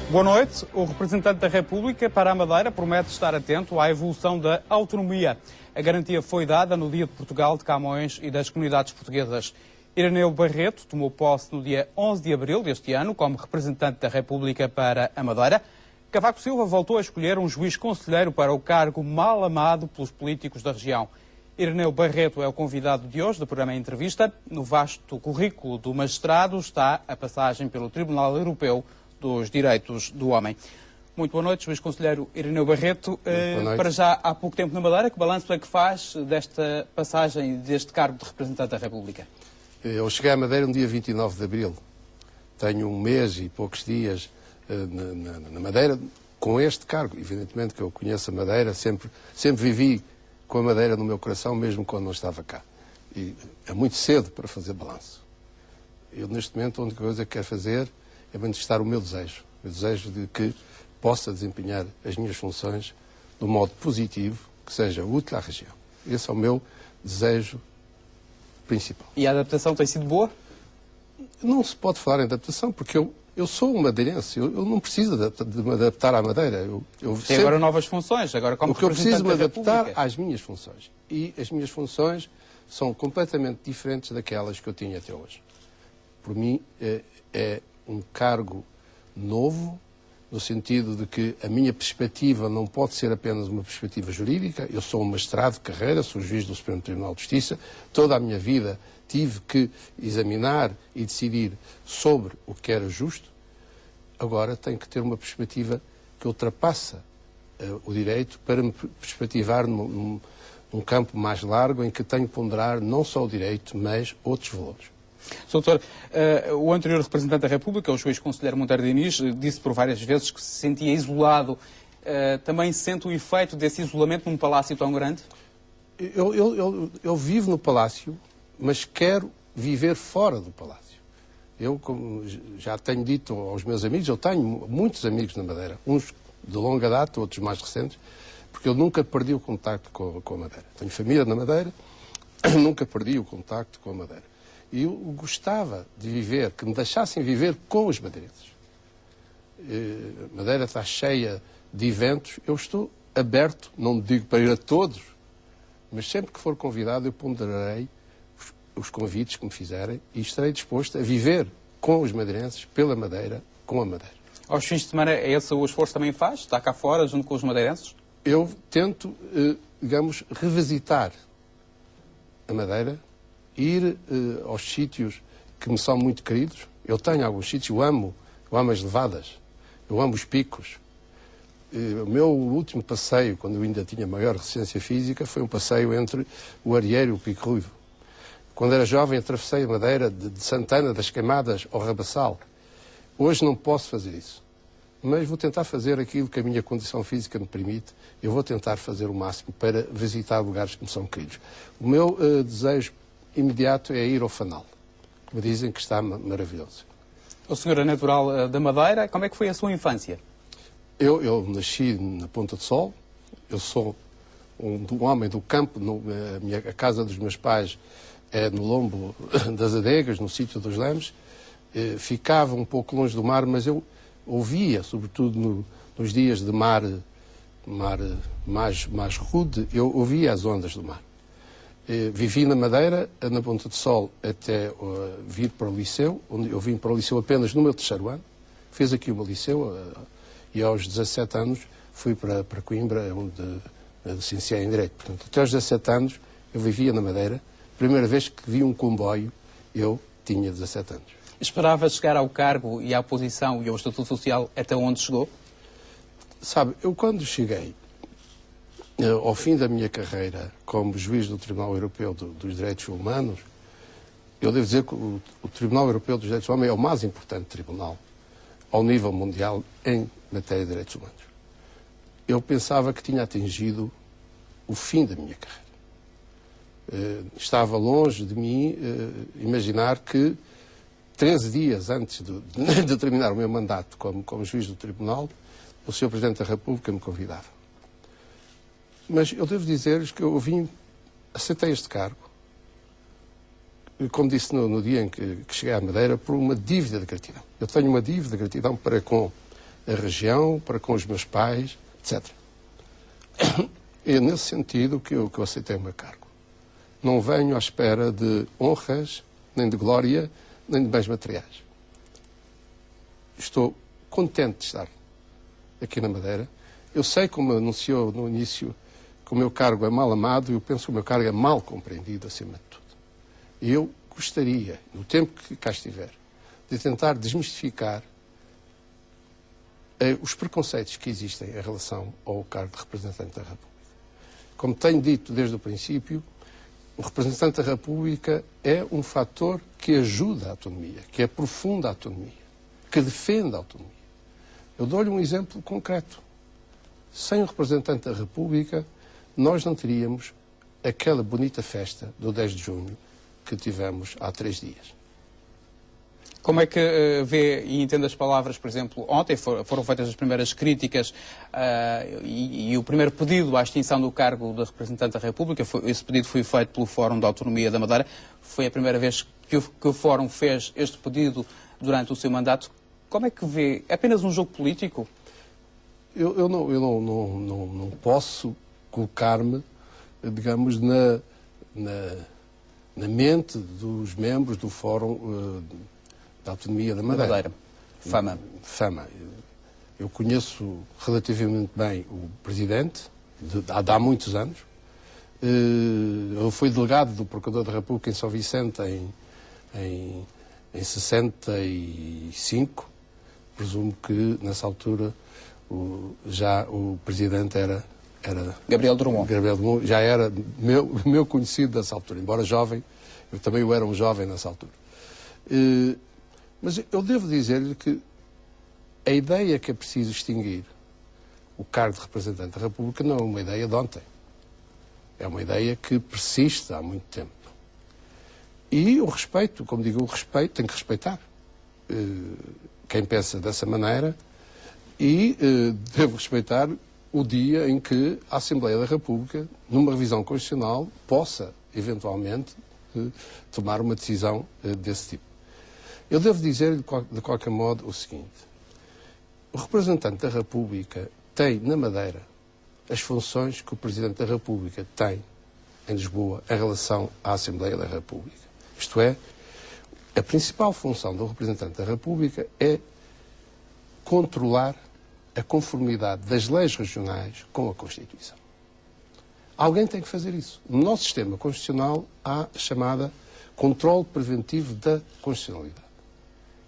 Boa noite. O representante da República para a Madeira promete estar atento à evolução da autonomia. A garantia foi dada no Dia de Portugal, de Camões e das comunidades portuguesas. Irineu Barreto tomou posse no dia 11 de abril deste ano como representante da República para a Madeira. Cavaco Silva voltou a escolher um juiz conselheiro para o cargo mal amado pelos políticos da região. Irineu Barreto é o convidado de hoje do programa Entrevista. No vasto currículo do magistrado está a passagem pelo Tribunal Europeu dos Direitos do Homem. Muito boa noite, juiz conselheiro Irineu Barreto. Para já há pouco tempo na Madeira, que balanço é que faz desta passagem, deste cargo de representante da República? Eu cheguei à Madeira no dia 29 de abril. Tenho um mês e poucos dias na Madeira com este cargo. Evidentemente que eu conheço a Madeira, sempre vivi com a Madeira no meu coração, mesmo quando não estava cá. E é muito cedo para fazer balanço. Eu, neste momento, a única coisa que quero fazer é manifestar o meu desejo de que possa desempenhar as minhas funções de um modo positivo, que seja útil à região. Esse é o meu desejo principal. E a adaptação tem sido boa? Não se pode falar em adaptação, porque eu sou um madeirense, eu não preciso de me adaptar à Madeira. Tem agora novas funções, agora como representante da República. Eu preciso me adaptar às minhas funções. E as minhas funções são completamente diferentes daquelas que eu tinha até hoje. Por mim, é um cargo novo, no sentido de que a minha perspectiva não pode ser apenas uma perspectiva jurídica. Eu sou um magistrado de carreira, sou juiz do Supremo Tribunal de Justiça. Toda a minha vida tive que examinar e decidir sobre o que era justo. Agora tenho que ter uma perspectiva que ultrapassa o direito para me perspectivar num campo mais largo em que tenho que ponderar não só o direito, mas outros valores. Doutor, o anterior representante da República, o juiz conselheiro Monteiro Diniz, disse por várias vezes que se sentia isolado. Também sente o efeito desse isolamento num palácio tão grande? Eu vivo no palácio, mas quero viver fora do palácio. Eu, como já tenho dito aos meus amigos, eu tenho muitos amigos na Madeira, uns de longa data, outros mais recentes, porque eu nunca perdi o contacto com a Madeira. Tenho família na Madeira, nunca perdi o contacto com a Madeira. E eu gostava de viver, que me deixassem viver com os madeirenses. A Madeira está cheia de eventos, eu estou aberto, não digo para ir a todos, mas sempre que for convidado eu ponderarei os convites que me fizerem e estarei disposto a viver com os madeirenses, pela Madeira, com a Madeira. Aos fins de semana, é esse o esforço também faz? Está cá fora, junto com os madeirenses? Eu tento, digamos, revisitar a Madeira, ir aos sítios que me são muito queridos. Eu tenho alguns sítios, eu amo as levadas, eu amo os picos. O meu último passeio, quando eu ainda tinha maior resistência física, foi um passeio entre o Arieiro e o Pico Ruivo. Quando era jovem, atravessei a Madeira de Santana, das Queimadas ao Rabassal. Hoje não posso fazer isso, mas vou tentar fazer aquilo que a minha condição física me permite. Eu vou tentar fazer o máximo para visitar lugares que me são queridos. O meu desejo imediato é ir ao Fanal, que me dizem que está maravilhoso. O senhor é natural da Madeira. Como é que foi a sua infância? Eu nasci na Ponta do Sol. Eu sou um homem do campo. A casa dos meus pais é no Lombo das Adegas, no sítio dos Lemes. Ficava um pouco longe do mar, mas eu ouvia, sobretudo nos dias de mar mais rude, eu ouvia as ondas do mar. Vivi na Madeira, na Ponta do Sol, até vir para o liceu, onde eu vim para o liceu apenas no meu terceiro ano. Fiz aqui o meu liceu e aos 17 anos fui para Coimbra, onde licenciei em Direito. Portanto, até aos 17 anos eu vivia na Madeira. Primeira vez que vi um comboio, eu tinha 17 anos. Esperava chegar ao cargo e à posição e ao estatuto social até onde chegou? Sabe, eu quando cheguei ao fim da minha carreira como juiz do Tribunal Europeu dos Direitos Humanos, eu devo dizer que o Tribunal Europeu dos Direitos Humanos é o mais importante tribunal ao nível mundial em matéria de direitos humanos. Eu pensava que tinha atingido o fim da minha carreira. Estava longe de mim imaginar que 13 dias antes de terminar o meu mandato como juiz do Tribunal, o Sr. Presidente da República me convidava. Mas eu devo dizer-lhes que eu aceitei este cargo, como disse no dia em que cheguei à Madeira, por uma dívida de gratidão. Eu tenho uma dívida de gratidão para com a região, para com os meus pais, etc. É nesse sentido que eu aceitei o meu cargo. Não venho à espera de honras, nem de glória, nem de bens materiais. Estou contente de estar aqui na Madeira. Eu sei, como anunciou no início, que o meu cargo é mal amado e eu penso que o meu cargo é mal compreendido, acima de tudo. E eu gostaria, no tempo que cá estiver, de tentar desmistificar os preconceitos que existem em relação ao cargo de representante da República. Como tenho dito desde o princípio, o representante da República é um fator que ajuda a autonomia, que aprofunda a autonomia, que defende a autonomia. Eu dou-lhe um exemplo concreto. Sem o representante da República, nós não teríamos aquela bonita festa do 10 de junho que tivemos há 3 dias. Como é que vê e entende as palavras, por exemplo, ontem foram feitas as primeiras críticas e o primeiro pedido à extinção do cargo de representante da República, esse pedido foi feito pelo Fórum da Autonomia da Madeira, foi a primeira vez que o Fórum fez este pedido durante o seu mandato. Como é que vê? É apenas um jogo político? Eu não posso colocar-me, digamos, na mente dos membros do Fórum da Autonomia da Madeira. Fama. Eu conheço relativamente bem o Presidente, há muitos anos. Eu fui delegado do Procurador da República em São Vicente em 65. Presumo que, nessa altura, já o Presidente era Gabriel Drummond. Já era meu conhecido nessa altura. Embora jovem, eu também era um jovem nessa altura. Mas eu devo dizer-lhe que a ideia que é preciso extinguir o cargo de representante da República não é uma ideia de ontem. É uma ideia que persiste há muito tempo. E o respeito, como digo, o respeito, tem que respeitar quem pensa dessa maneira e devo respeitar o dia em que a Assembleia da República, numa revisão constitucional, possa, eventualmente, tomar uma decisão desse tipo. Eu devo dizer, de qualquer modo, o seguinte. O representante da República tem, na Madeira, as funções que o Presidente da República tem em Lisboa em relação à Assembleia da República. Isto é, a principal função do representante da República é controlar a conformidade das leis regionais com a Constituição. Alguém tem que fazer isso. No nosso sistema constitucional há a chamada controle preventivo da constitucionalidade.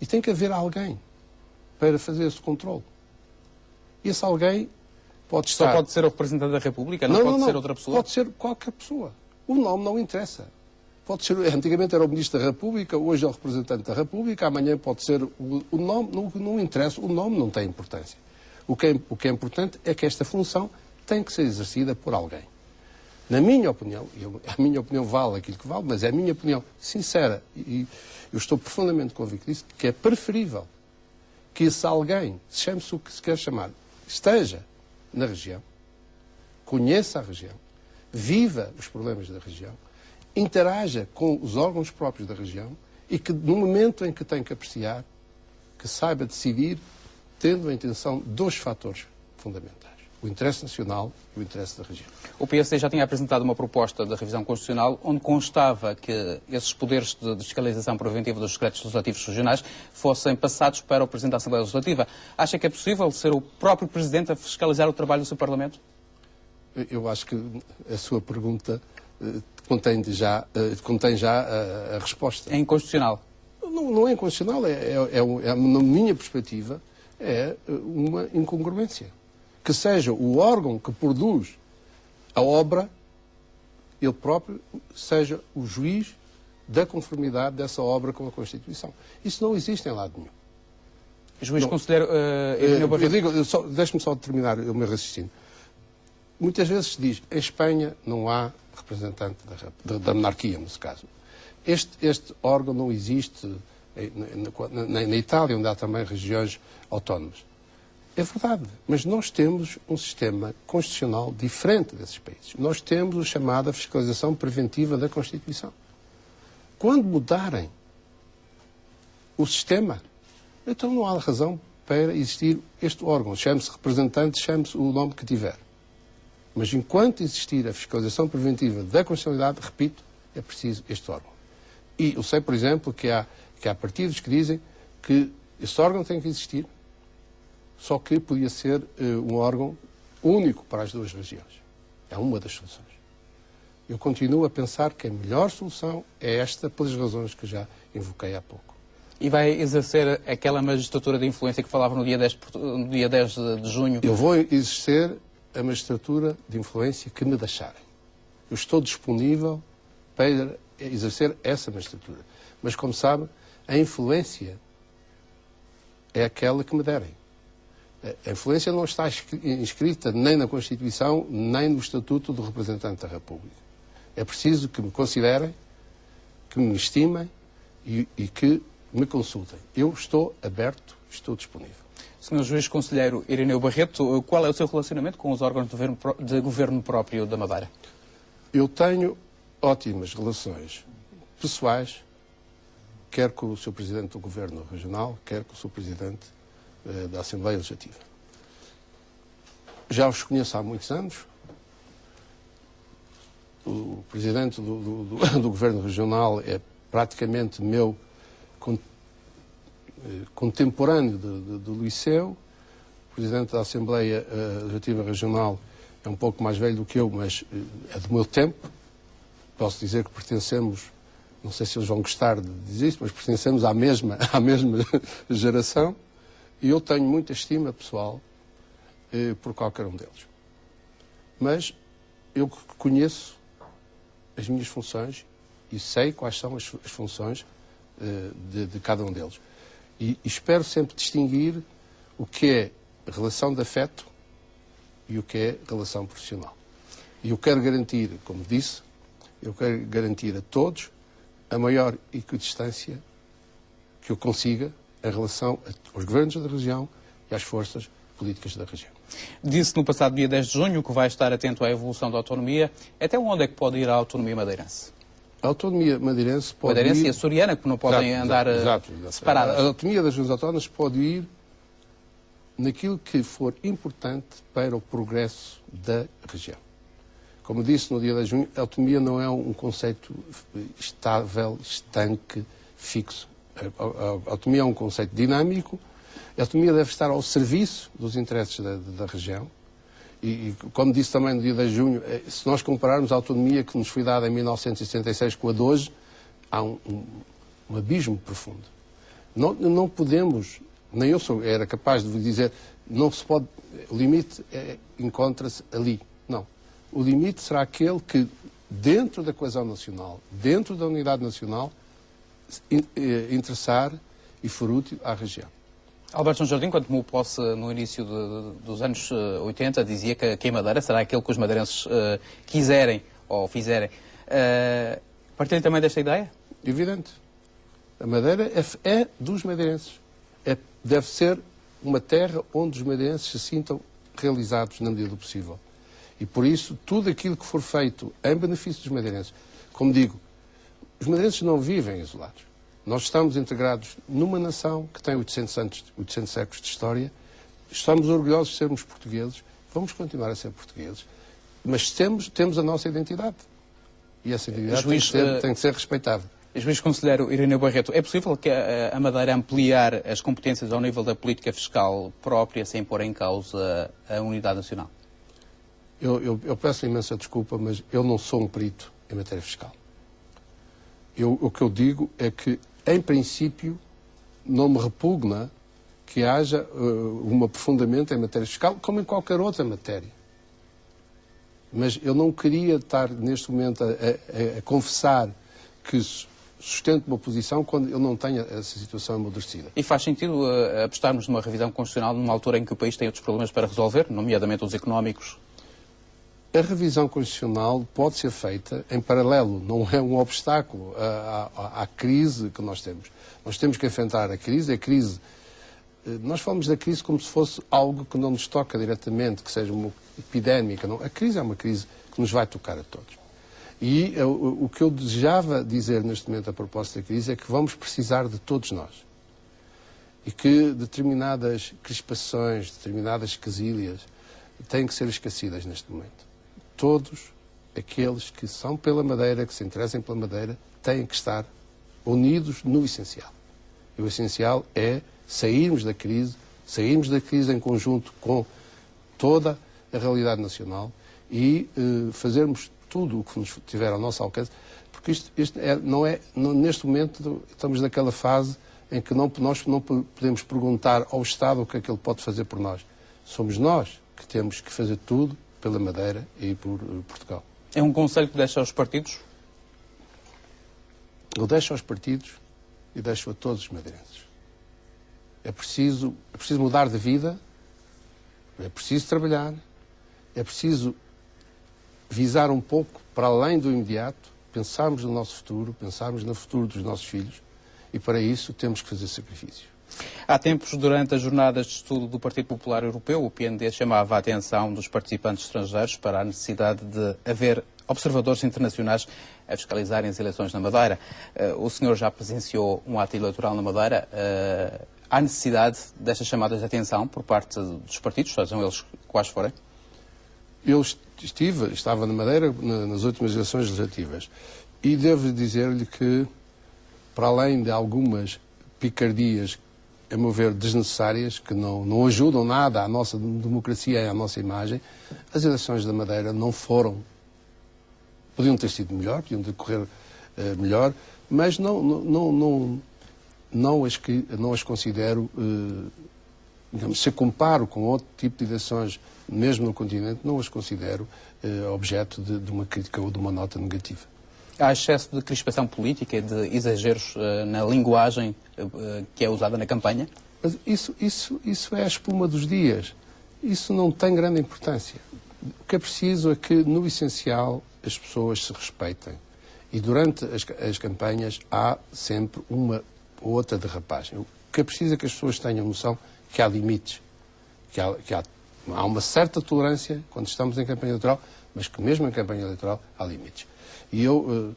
E tem que haver alguém para fazer esse controle. E esse alguém pode estar... Só pode ser o representante da República? Não pode ser outra pessoa? Pode ser qualquer pessoa. O nome não interessa. Pode ser, antigamente era o Ministro da República, hoje é o representante da República, amanhã pode ser o nome, não interessa, o nome não tem importância. O que é importante é que esta função tem que ser exercida por alguém. Na minha opinião, a minha opinião vale aquilo que vale, mas é a minha opinião sincera, e eu estou profundamente convicto disso, que é preferível que esse alguém, chame-se o que se quer chamar, esteja na região, conheça a região, viva os problemas da região, interaja com os órgãos próprios da região e que, no momento em que tem que apreciar, que saiba decidir, tendo a intenção dos fatores fundamentais. O interesse nacional e o interesse da região. O PSD já tinha apresentado uma proposta de revisão constitucional onde constava que esses poderes de fiscalização preventiva dos decretos legislativos regionais fossem passados para o Presidente da Assembleia Legislativa. Acha que é possível ser o próprio Presidente a fiscalizar o trabalho do seu Parlamento? Eu acho que a sua pergunta contém já a resposta. É inconstitucional? Não é inconstitucional, na minha perspectiva, é uma incongruência. Que seja o órgão que produz a obra, ele próprio seja o juiz da conformidade dessa obra com a Constituição. Isso não existe em lado nenhum. O juiz considera... Deixe-me só terminar o meu raciocínio. Muitas vezes se diz, em Espanha não há representante da monarquia, nesse caso. Este órgão não existe na Itália, onde há também regiões autónomas. É verdade, mas nós temos um sistema constitucional diferente desses países. Nós temos a chamada fiscalização preventiva da Constituição. Quando mudarem o sistema, então não há razão para existir este órgão. Chame-se representante, chame-se o nome que tiver. Mas enquanto existir a fiscalização preventiva da constitucionalidade, repito, é preciso este órgão. E eu sei, por exemplo, que há partidos que dizem que esse órgão tem que existir, só que podia ser um órgão único para as duas regiões. É uma das soluções. Eu continuo a pensar que a melhor solução é esta, pelas razões que já invoquei há pouco. E vai exercer aquela magistratura de influência que falava no dia 10 de junho? Eu vou exercer a magistratura de influência que me deixarem. Eu estou disponível para exercer essa magistratura. Mas, como sabe, a influência é aquela que me derem. A influência não está inscrita nem na Constituição, nem no Estatuto do Representante da República. É preciso que me considerem, que me estimem e que me consultem. Eu estou aberto, estou disponível. Sr. Juiz Conselheiro Irineu Barreto, qual é o seu relacionamento com os órgãos de governo próprio da Madeira? Eu tenho ótimas relações pessoais, quer com o Sr. Presidente do Governo Regional, quer com o Sr. Presidente da Assembleia Legislativa. Já os conheço há muitos anos. O Presidente do Governo Regional é praticamente meu contemporâneo do liceu. O Presidente da Assembleia Legislativa Regional é um pouco mais velho do que eu, mas é do meu tempo. Posso dizer que pertencemos, não sei se eles vão gostar de dizer isso, mas pertencemos à mesma geração. E eu tenho muita estima pessoal por qualquer um deles. Mas eu conheço as minhas funções e sei quais são as funções de cada um deles. E espero sempre distinguir o que é relação de afeto e o que é relação profissional. E eu quero garantir, como disse, eu quero garantir a todos a maior equidistância que eu consiga em relação aos governos da região e às forças políticas da região. Disse no passado dia 10 de junho que vai estar atento à evolução da autonomia. Até onde é que pode ir a autonomia madeirense? A autonomia madeirense pode madeirense ir... e açoriana, que não podem andar separadas. A autonomia das regiões autónomas pode ir naquilo que for importante para o progresso da região. Como disse no dia 10 de junho, a autonomia não é um conceito estável, estanque, fixo. A autonomia é um conceito dinâmico. A autonomia deve estar ao serviço dos interesses da região. E, como disse também no dia 10 de junho, se nós compararmos a autonomia que nos foi dada em 1966 com a de hoje, há um abismo profundo. Não podemos, nem eu era capaz de dizer, não se pode, o limite encontra-se ali. Não. O limite será aquele que, dentro da coesão nacional, dentro da unidade nacional, interessar e for útil à região. Alberto João Jardim, quando tomou posse no início dos anos 80, dizia que a Madeira será aquele que os madeirenses quiserem ou fizerem. Partilham também desta ideia? Evidente. A Madeira é dos madeirenses. Deve ser uma terra onde os madeirenses se sintam realizados na medida do possível. E por isso, tudo aquilo que for feito em benefício dos madeirenses, como digo, os madeirenses não vivem isolados. Nós estamos integrados numa nação que tem 800 séculos de história. Estamos orgulhosos de sermos portugueses. Vamos continuar a ser portugueses. Mas temos a nossa identidade. E essa identidade tem que ser respeitada. Juiz Conselheiro Irineu Barreto, é possível que a Madeira ampliar as competências ao nível da política fiscal própria sem pôr em causa a unidade nacional? Eu peço imensa desculpa, mas eu não sou um perito em matéria fiscal. O que eu digo é que, em princípio, não me repugna que haja um aprofundamento em matéria fiscal, como em qualquer outra matéria. Mas eu não queria estar, neste momento, a confessar que sustento uma posição quando eu não tenho essa situação amadurecida. E faz sentido apostarmos numa revisão constitucional numa altura em que o país tem outros problemas para resolver, nomeadamente os económicos? A revisão constitucional pode ser feita em paralelo, não é um obstáculo à crise que nós temos. Nós temos que enfrentar a crise. Nós falamos da crise como se fosse algo que não nos toca diretamente, que seja uma epidémica. Não. A crise é uma crise que nos vai tocar a todos. E o que eu desejava dizer neste momento a propósito da crise é que vamos precisar de todos nós. e que determinadas crispações, determinadas quesílias têm que ser esquecidas neste momento. Todos aqueles que são pela Madeira, que se interessem pela Madeira, têm que estar unidos no essencial. E o essencial é sairmos da crise em conjunto com toda a realidade nacional e fazermos tudo o que nos tiver ao nosso alcance, porque neste momento estamos naquela fase em que nós não podemos perguntar ao Estado o que é que ele pode fazer por nós. Somos nós que temos que fazer tudo pela Madeira e por Portugal. É um conselho que deixa aos partidos? Eu deixo aos partidos e deixo a todos os madeirenses. É preciso mudar de vida, é preciso trabalhar, é preciso visar um pouco para além do imediato, pensarmos no nosso futuro, pensarmos no futuro dos nossos filhos e para isso temos que fazer sacrifícios. Há tempos, durante as jornadas de estudo do Partido Popular Europeu, o PND chamava a atenção dos participantes estrangeiros para a necessidade de haver observadores internacionais a fiscalizarem as eleições na Madeira. O senhor já presenciou um ato eleitoral na Madeira. Há necessidade destas chamadas de atenção por parte dos partidos, sejam eles quais forem? Eu estava na Madeira nas últimas eleições legislativas e devo dizer-lhe que, para além de algumas picardias, a meu ver, desnecessárias, que não ajudam nada à nossa democracia e à nossa imagem, as eleições da Madeira não foram. Podiam ter sido melhor, podiam decorrer melhor, mas não as considero, digamos, se eu comparo com outro tipo de eleições, mesmo no continente, não as considero objeto de uma crítica ou de uma nota negativa. Há excesso de crispação política e de exageros na linguagem que é usada na campanha? Mas isso é a espuma dos dias. Isso não tem grande importância. O que é preciso é que, no essencial, as pessoas se respeitem. E durante as campanhas há sempre uma ou outra derrapagem. O que é preciso é que as pessoas tenham noção que há limites. Que há uma certa tolerância quando estamos em campanha eleitoral, mas que mesmo em campanha eleitoral há limites. E eu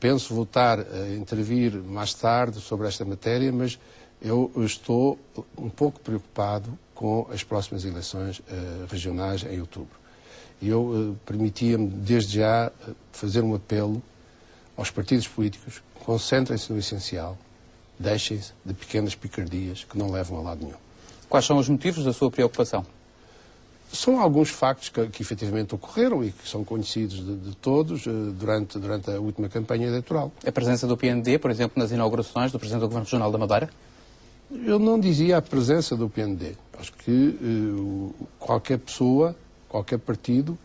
penso voltar a intervir mais tarde sobre esta matéria, mas eu estou um pouco preocupado com as próximas eleições regionais em outubro. E eu permitia-me, desde já, fazer um apelo aos partidos políticos: concentrem-se no essencial, deixem-se de pequenas picardias que não levam a lado nenhum. Quais são os motivos da sua preocupação? São alguns factos que efetivamente ocorreram e que são conhecidos de todos durante a última campanha eleitoral. A presença do PND, por exemplo, nas inaugurações do Presidente do Governo Regional da Madeira? Eu não dizia a presença do PND. Acho que qualquer pessoa, qualquer partido,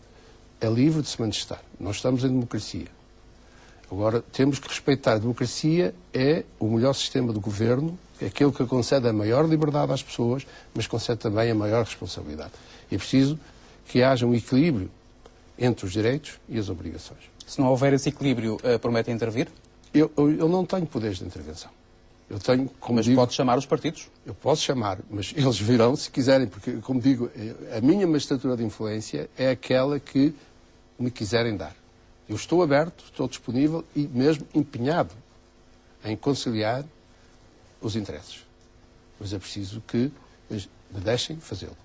é livre de se manifestar. Nós estamos em democracia. Agora, temos que respeitar. A democracia é o melhor sistema de governo, é aquele que concede a maior liberdade às pessoas, mas concede também a maior responsabilidade. É preciso que haja um equilíbrio entre os direitos e as obrigações. Se não houver esse equilíbrio, promete intervir? Eu não tenho poderes de intervenção. Eu tenho, mas digo, pode chamar os partidos? Eu posso chamar, mas eles virão se quiserem, porque, como digo, a minha magistratura de influência é aquela que me quiserem dar. Eu estou aberto, estou disponível e mesmo empenhado em conciliar os interesses. Mas é preciso que me deixem fazê-lo.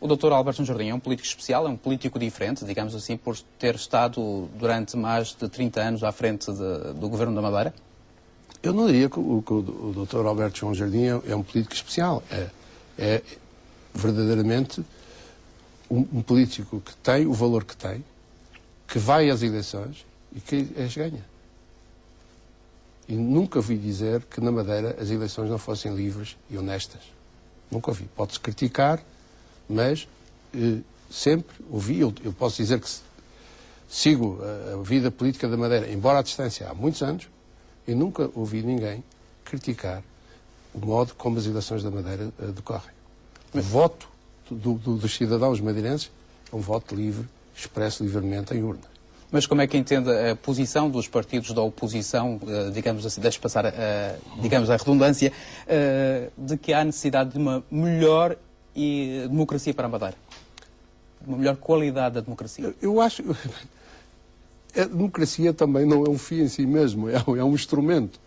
O Dr. Alberto Jardim é um político especial, é um político diferente, digamos assim, por ter estado durante mais de 30 anos à frente do Governo da Madeira? Eu não diria que o Dr. Alberto João Jardim é um político especial. É verdadeiramente um político que tem o valor que tem, que vai às eleições e que as ganha. E nunca ouvi dizer que na Madeira as eleições não fossem livres e honestas. Nunca ouvi. Pode-se criticar, mas sempre ouvi. Eu posso dizer que sigo a vida política da Madeira, embora à distância, há muitos anos, e nunca ouvi ninguém criticar o modo como as eleições da Madeira decorrem. O voto dos cidadãos madeirenses é um voto livre, expresso livremente em urna. Mas como é que entende a posição dos partidos da oposição, digamos assim, deixe passar digamos a redundância, de que há necessidade de uma melhor democracia para a Madeira? Uma melhor qualidade da democracia? Eu acho... A democracia também não é um fim em si mesmo, é um instrumento.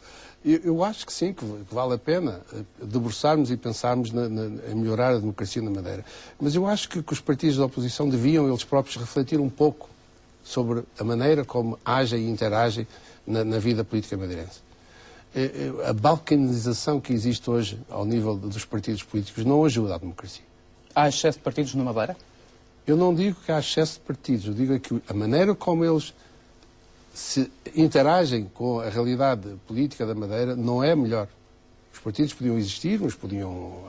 Eu acho que sim, que vale a pena debruçarmos e pensarmos em melhorar a democracia na Madeira. Mas eu acho que os partidos da oposição deviam eles próprios refletir um pouco sobre a maneira como agem e interagem na vida política madeirense. A balcanização que existe hoje ao nível dos partidos políticos não ajuda à democracia. Há excesso de partidos na Madeira? Eu não digo que há excesso de partidos, eu digo que a maneira como eles se interagem com a realidade política da Madeira não é melhor. Os partidos podiam existir, mas podiam...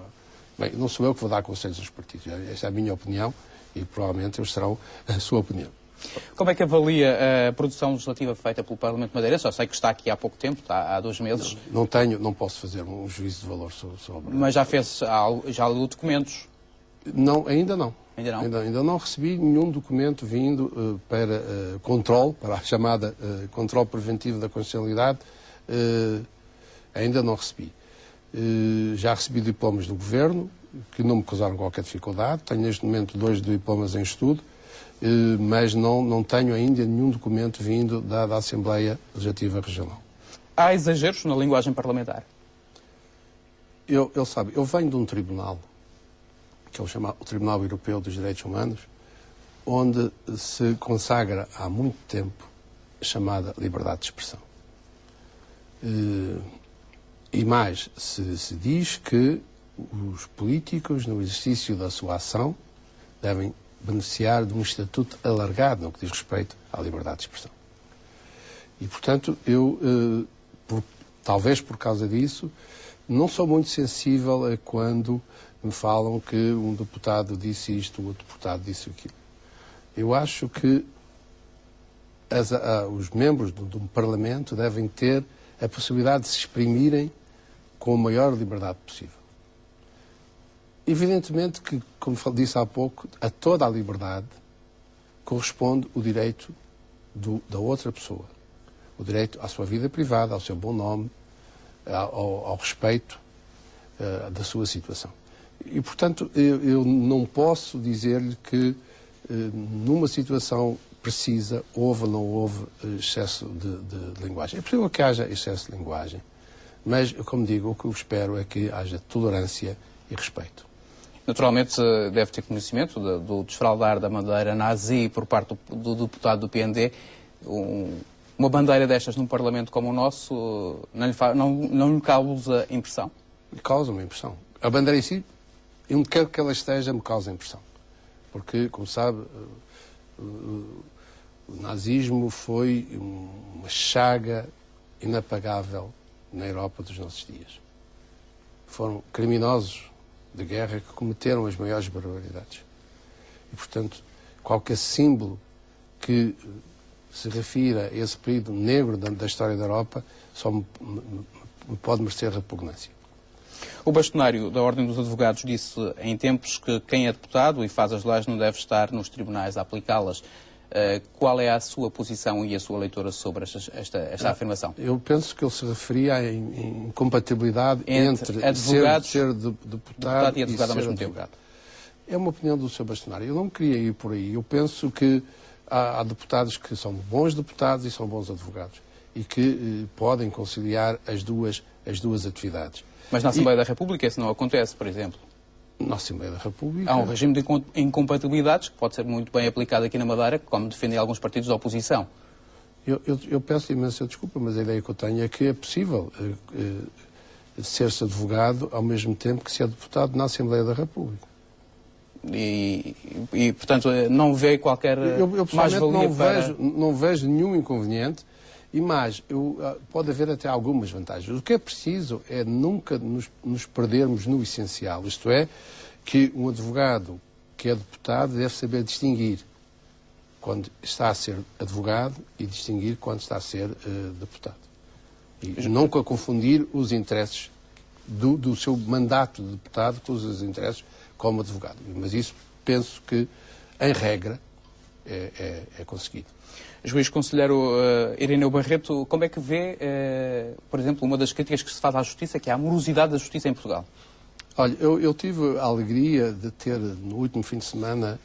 Bem, não sou eu que vou dar conselhos aos partidos. Esta é a minha opinião e provavelmente eles serão a sua opinião. Como é que avalia a produção legislativa feita pelo Parlamento Madeirense? Eu sei que está aqui há pouco tempo, está há 2 meses. Não posso fazer um juízo de valor sobre... Mas já leu documentos? Não, ainda não. Ainda não? Ainda não recebi nenhum documento vindo para controle, para a chamada controle preventivo da constitucionalidade. Ainda não recebi. Já recebi diplomas do Governo, que não me causaram qualquer dificuldade. Tenho neste momento 2 diplomas em estudo, mas não tenho ainda nenhum documento vindo da Assembleia Legislativa Regional. Há exageros na linguagem parlamentar? Ele sabe, eu venho de um tribunal, que é o Tribunal Europeu dos Direitos Humanos, onde se consagra há muito tempo a chamada liberdade de expressão. E mais, se diz que os políticos, no exercício da sua ação, devem beneficiar de um estatuto alargado no que diz respeito à liberdade de expressão. E, portanto, talvez por causa disso, não sou muito sensível a quando me falam que um deputado disse isto, o outro deputado disse aquilo. Eu acho que os membros de um Parlamento devem ter a possibilidade de se exprimirem com a maior liberdade possível. Evidentemente que, como disse há pouco, a toda a liberdade corresponde o direito da outra pessoa. O direito à sua vida privada, ao seu bom nome, ao respeito da sua situação. E, portanto, eu não posso dizer-lhe que numa situação precisa houve ou não houve excesso de linguagem. É possível que haja excesso de linguagem, mas, como digo, o que eu espero é que haja tolerância e respeito. Naturalmente deve ter conhecimento do desfraldar da bandeira nazi por parte do deputado do PND. Uma bandeira destas num Parlamento como o nosso não lhe causa impressão? Causa uma impressão. A bandeira em si, onde quer que ela esteja, me causa impressão. Porque, como sabe, o nazismo foi uma chaga inapagável na Europa dos nossos dias. Foram criminosos de guerra que cometeram as maiores barbaridades. E, portanto, qualquer símbolo que se refira a esse período negro da história da Europa só me pode merecer repugnância. O bastonário da Ordem dos Advogados disse em tempos que quem é deputado e faz as leis não deve estar nos tribunais a aplicá-las. Qual é a sua posição e a sua leitura sobre esta afirmação? Eu penso que ele se referia à incompatibilidade entre ser deputado e advogado ao mesmo advogado. É uma opinião do Sr. Bastonário. Eu não queria ir por aí. Eu penso que há deputados que são bons deputados e são bons advogados e que podem conciliar as duas atividades. Mas na Assembleia da República isso não acontece, por exemplo? Na Assembleia da República... Há um regime de incompatibilidades que pode ser muito bem aplicado aqui na Madeira, como defendem alguns partidos da oposição. Eu peço imensa desculpa, mas a ideia que eu tenho é que é possível ser-se advogado ao mesmo tempo que ser deputado na Assembleia da República. E portanto, não vê qualquer mais-valia para... Não vejo nenhum inconveniente. E mais, pode haver até algumas vantagens. O que é preciso é nunca nos perdermos no essencial. Isto é, que um advogado que é deputado deve saber distinguir quando está a ser advogado e distinguir quando está a ser deputado. E nunca confundir os interesses do seu mandato de deputado com os interesses como advogado. Mas isso penso que, em regra, é conseguido. Juiz Conselheiro Irineu Barreto, como é que vê, por exemplo, uma das críticas que se faz à Justiça, que é a morosidade da Justiça em Portugal? Olha, eu tive a alegria de ter, no último fim de semana,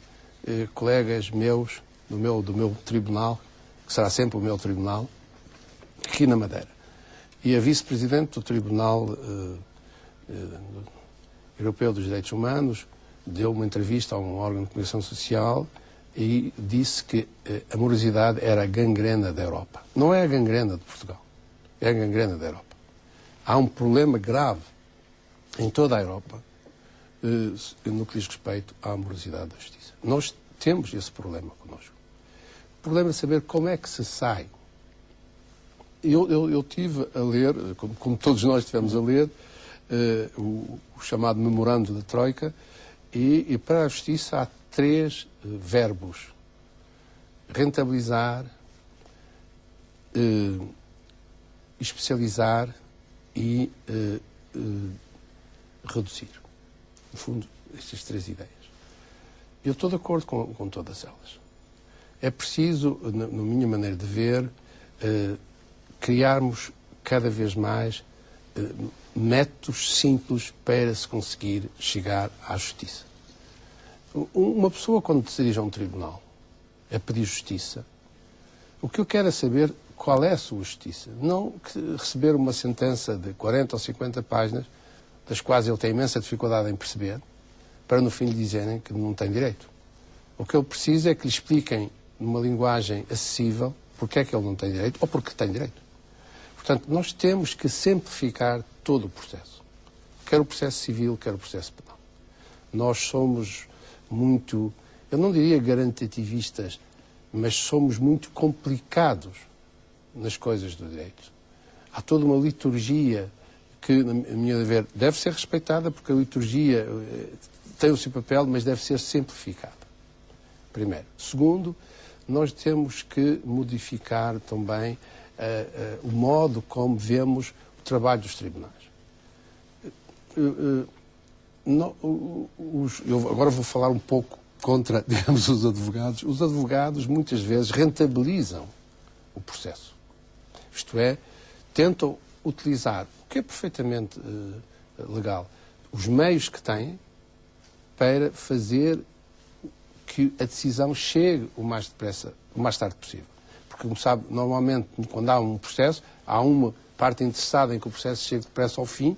colegas meus do meu tribunal, que será sempre o meu tribunal, aqui na Madeira. E a vice-presidente do Tribunal Europeu dos Direitos Humanos deu uma entrevista a um órgão de comunicação social e disse que a morosidade era a gangrena da Europa. Não é a gangrena de Portugal, é a gangrena da Europa. Há um problema grave em toda a Europa no que diz respeito à morosidade da justiça. Nós temos esse problema connosco. O problema é saber como é que se sai. Eu tive a ler, como todos nós estivemos a ler, o chamado memorando da Troika, e para a justiça há 3 verbos: rentabilizar, especializar e reduzir. No fundo, estas 3 ideias. Eu estou de acordo com todas elas. É preciso, na minha maneira de ver, criarmos cada vez mais métodos simples para se conseguir chegar à justiça. Uma pessoa, quando se dirige a um tribunal a pedir justiça, o que eu quero é saber qual é a sua justiça. Não receber uma sentença de 40 ou 50 páginas, das quais ele tem imensa dificuldade em perceber, para no fim lhe dizerem que não tem direito. O que ele precisa é que lhe expliquem, numa linguagem acessível, porque é que ele não tem direito ou porque tem direito. Portanto, nós temos que simplificar todo o processo. Quer o processo civil, quer o processo penal. Nós somos muito, eu não diria garantitivistas, mas somos muito complicados nas coisas do direito. Há toda uma liturgia que, na minha ver, deve ser respeitada, porque a liturgia tem o seu papel, mas deve ser simplificada. Primeiro. Segundo, nós temos que modificar também o modo como vemos o trabalho dos tribunais. Eu agora vou falar um pouco contra, digamos, os advogados. Os advogados, muitas vezes, rentabilizam o processo. Isto é, tentam utilizar, o que é perfeitamente legal, os meios que têm para fazer que a decisão chegue o mais depressa, o mais tarde possível. Porque, como sabe, normalmente, quando há um processo, há uma parte interessada em que o processo chegue depressa ao fim,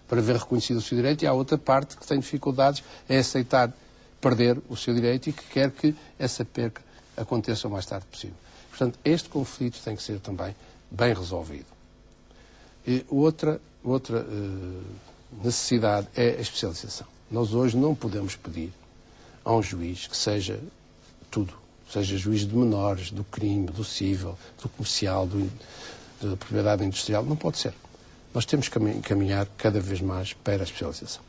para ver reconhecido o seu direito, e há outra parte que tem dificuldades em aceitar perder o seu direito e que quer que essa perca aconteça o mais tarde possível. Portanto, este conflito tem que ser também bem resolvido. E outra necessidade é a especialização. Nós hoje não podemos pedir a um juiz que seja tudo. Seja juiz de menores, do crime, do civil, do comercial, da propriedade industrial. Não pode ser. Nós temos que caminhar cada vez mais para a especialização.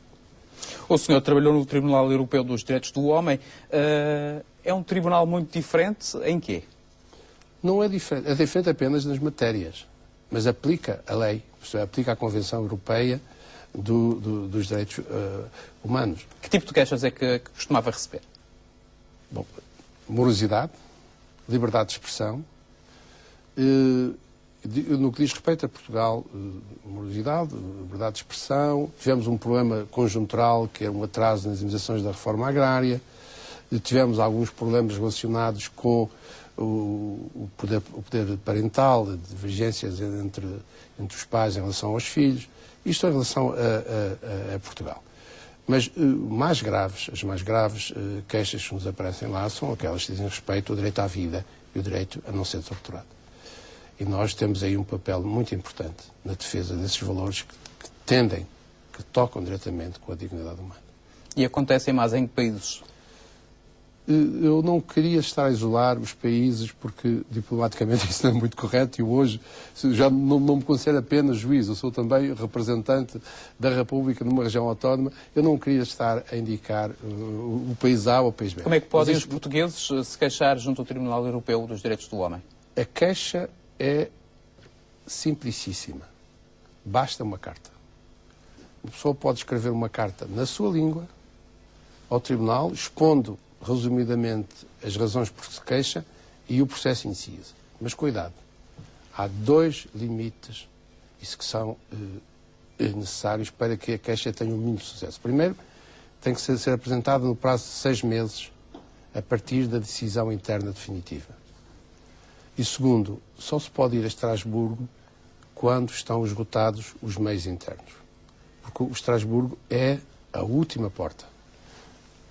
O senhor trabalhou no Tribunal Europeu dos Direitos do Homem. É um tribunal muito diferente em quê? Não é diferente. É diferente apenas nas matérias. Mas aplica a lei. Isto é, aplica a Convenção Europeia dos Direitos Humanos. Que tipo de queixas é que costumava receber? Bom, morosidade, liberdade de expressão. No que diz respeito a Portugal, morosidade, liberdade de expressão. Tivemos um problema conjuntural, que é um atraso nas indenizações da reforma agrária. Tivemos alguns problemas relacionados com o poder parental, divergências entre os pais em relação aos filhos. Isto em relação a Portugal. Mas as mais graves queixas que nos aparecem lá são aquelas que dizem respeito ao direito à vida e o direito a não ser torturado. E nós temos aí um papel muito importante na defesa desses valores que tocam diretamente com a dignidade humana. E acontecem mais em que países? Eu não queria estar a isolar os países, porque diplomaticamente isso não é muito correto, e hoje já não me considero apenas juiz, eu sou também representante da República numa região autónoma. Eu não queria estar a indicar o país A ou o país B. Como é que podem os portugueses se queixar junto ao Tribunal Europeu dos Direitos do Homem? A queixa é simplicíssima. Basta uma carta. A pessoa pode escrever uma carta na sua língua ao Tribunal, expondo resumidamente as razões por que se queixa e o processo inicia-se. Mas cuidado, há 2 limites isso que são necessários para que a queixa tenha um mínimo sucesso. Primeiro, tem que ser apresentada no prazo de 6 meses a partir da decisão interna definitiva. E segundo, só se pode ir a Estrasburgo quando estão esgotados os meios internos. Porque o Estrasburgo é a última porta.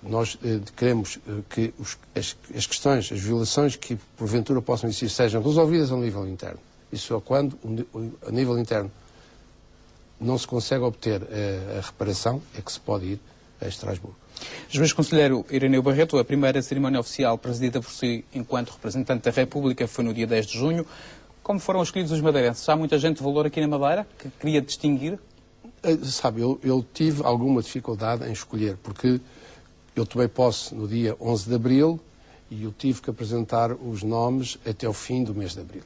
Nós queremos que as questões, as violações que porventura possam existir sejam resolvidas ao nível interno. E só quando, a nível interno, não se consegue obter a reparação, é que se pode ir a Estrasburgo. Juiz Conselheiro Irineu Barreto, a primeira cerimónia oficial presidida por si enquanto representante da República foi no dia 10 de junho. Como foram escolhidos os madeirenses? Há muita gente de valor aqui na Madeira que queria distinguir? Sabe, eu tive alguma dificuldade em escolher, porque eu tomei posse no dia 11 de abril e eu tive que apresentar os nomes até o fim do mês de abril.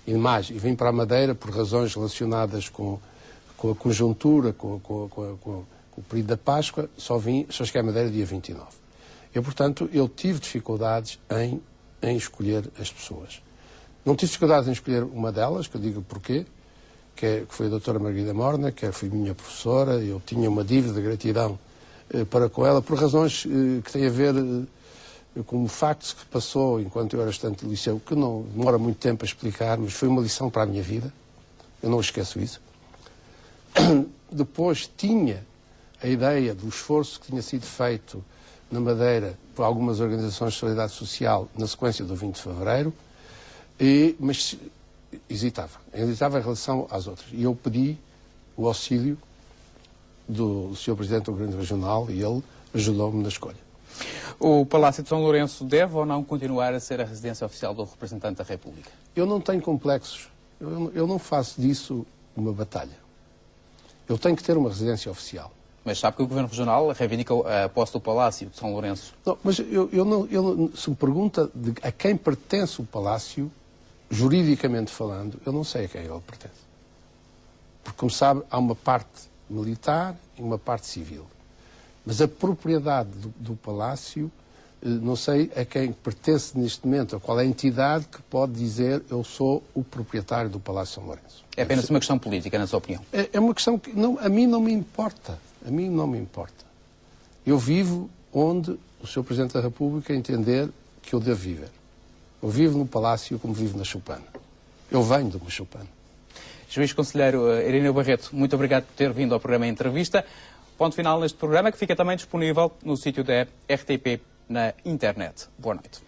E mais, vim para a Madeira por razões relacionadas com a conjuntura, com o período da Páscoa, só cheguei à Madeira dia 29. Portanto, eu tive dificuldades em escolher as pessoas. Não tive dificuldades em escolher uma delas, que eu digo porquê, que foi a doutora Margarida Morna, que foi minha professora, eu tinha uma dívida de gratidão para com ela, por razões que têm a ver com o facto que passou enquanto eu era estudante de liceu, que não demora muito tempo a explicar, mas foi uma lição para a minha vida, eu não esqueço isso. Depois tinha a ideia do esforço que tinha sido feito na Madeira por algumas organizações de solidariedade social na sequência do 20 de fevereiro, mas hesitava em relação às outras. E eu pedi o auxílio do Sr. Presidente do Governo Regional e ele ajudou-me na escolha. O Palácio de São Lourenço deve ou não continuar a ser a residência oficial do representante da República? Eu não tenho complexos. Eu não faço disso uma batalha. Eu tenho que ter uma residência oficial. Mas sabe que o Governo Regional reivindica a posse do Palácio de São Lourenço? Não, mas se me pergunta a quem pertence o Palácio, juridicamente falando, eu não sei a quem ele pertence. Porque, como sabe, há uma parte militar e uma parte civil. Mas a propriedade do Palácio, não sei a quem pertence neste momento, a qual é a entidade que pode dizer eu sou o proprietário do Palácio de São Lourenço. É apenas uma questão política, na sua opinião? É uma questão que a mim não me importa. A mim não me importa. Eu vivo onde o Sr. Presidente da República entender que eu devo viver. Eu vivo no Palácio como vivo na Choupana. Eu venho de uma Choupana. Juiz Conselheiro Irineu Barreto, muito obrigado por ter vindo ao programa Entrevista. Ponto final neste programa, que fica também disponível no sítio da RTP na internet. Boa noite.